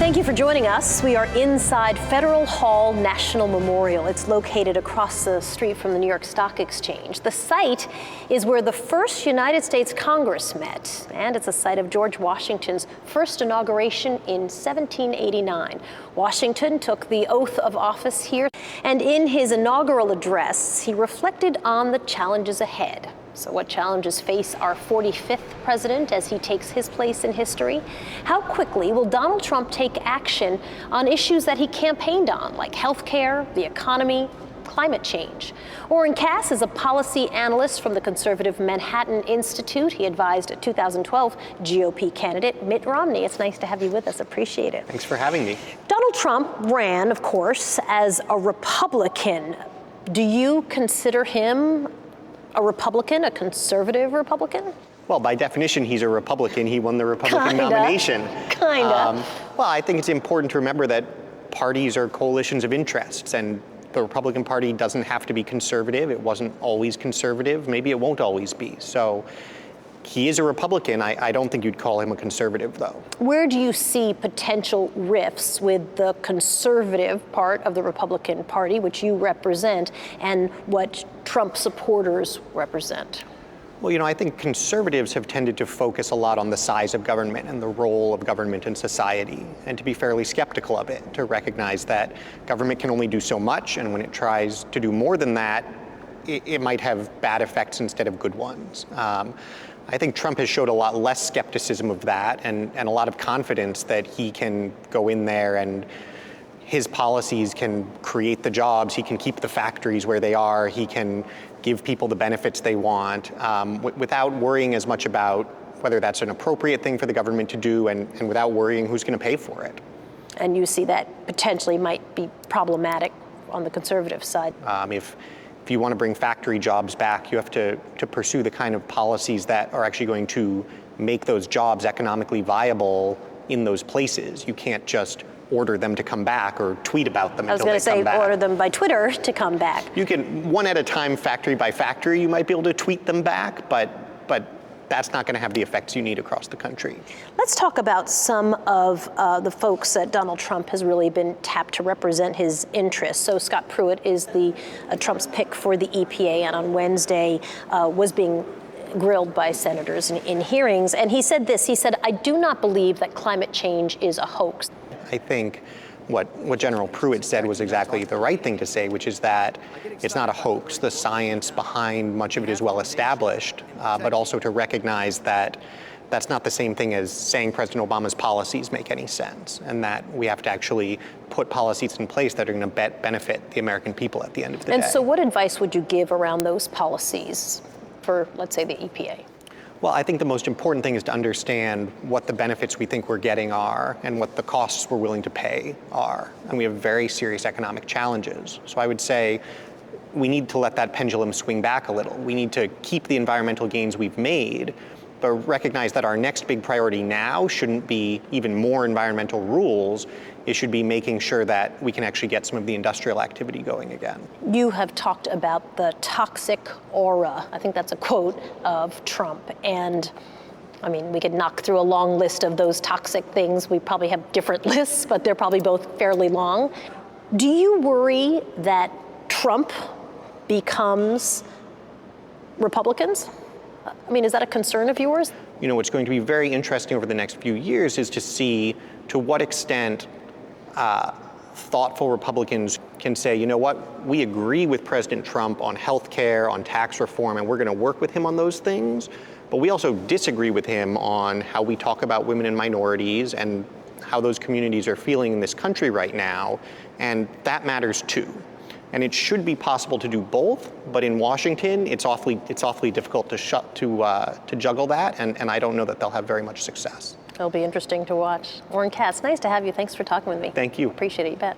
Thank you for joining us. We are inside Federal Hall National Memorial. It's located across the street from the New York Stock Exchange. The site is where the first United States Congress met, and it's a site of George Washington's first inauguration in 1789. Washington took the oath of office here, and in his inaugural address, he reflected on the challenges ahead. So what challenges face our 45th president as he takes his place in history? How quickly will Donald Trump take action on issues that he campaigned on, like health care, the economy, climate change? Oren Cass is a policy analyst from the conservative Manhattan Institute. He advised a 2012 GOP candidate, Mitt Romney. It's nice to have you with us. Appreciate it. Thanks for having me. Donald Trump ran, of course, as a Republican. Do you consider him a Republican, a conservative Republican? Well, by definition, he's a Republican. He won the Republican nomination. Kinda. Well, I think it's important to remember that parties are coalitions of interests, and the Republican Party doesn't have to be conservative. It wasn't always conservative. Maybe it won't always be. So he is a Republican. I don't think you'd call him a conservative, though. Where do you see potential rifts with the conservative part of the Republican Party, which you represent, and what Trump supporters represent? Well, I think conservatives have tended to focus a lot on the size of government and the role of government in society, and to be fairly skeptical of it, to recognize that government can only do so much, and when it tries to do more than that, it might have bad effects instead of good ones. I think Trump has showed a lot less skepticism of that and a lot of confidence that he can go in there and his policies can create the jobs, he can keep the factories where they are, he can give people the benefits they want without worrying as much about whether that's an appropriate thing for the government to do and without worrying who's going to pay for it. And you see that potentially might be problematic on the conservative side. If you want to bring factory jobs back, you have to pursue the kind of policies that are actually going to make those jobs economically viable in those places. You can't just order them to come back or tweet about them until they come back. I was going to say order them by Twitter to come back. You can, one at a time, factory by factory, you might be able to tweet them back, but that's not going to have the effects you need across the country. Let's talk about some of the folks that Donald Trump has really been tapped to represent his interests. So Scott Pruitt is Trump's pick for the EPA, and on Wednesday was being grilled by senators in hearings. And he said this, he said, "I do not believe that climate change is a hoax." I think what General Pruitt said was exactly the right thing to say, which is that it's not a hoax. The science behind much of it is well established, but also to recognize that that's not the same thing as saying President Obama's policies make any sense, and that we have to actually put policies in place that are going to benefit the American people at the end of the day. And so what advice would you give around those policies for, let's say, the EPA? Well, I think the most important thing is to understand what the benefits we think we're getting are and what the costs we're willing to pay are. And we have very serious economic challenges. So I would say we need to let that pendulum swing back a little. We need to keep the environmental gains we've made, but recognize that our next big priority now shouldn't be even more environmental rules. It should be making sure that we can actually get some of the industrial activity going again. You have talked about the toxic aura, I think that's a quote, of Trump. And I mean, we could knock through a long list of those toxic things. We probably have different lists, but they're probably both fairly long. Do you worry that Trump becomes Republicans? I mean, is that a concern of yours? What's going to be very interesting over the next few years is to see to what extent thoughtful Republicans can say, you know what, we agree with President Trump on health care, on tax reform, and we're going to work with him on those things. But we also disagree with him on how we talk about women and minorities and how those communities are feeling in this country right now. And that matters too. And it should be possible to do both, but in Washington, it's awfully difficult to juggle that, and I don't know that they'll have very much success. It'll be interesting to watch. Oren Cass, nice to have you. Thanks for talking with me. Thank you. Appreciate it, you bet.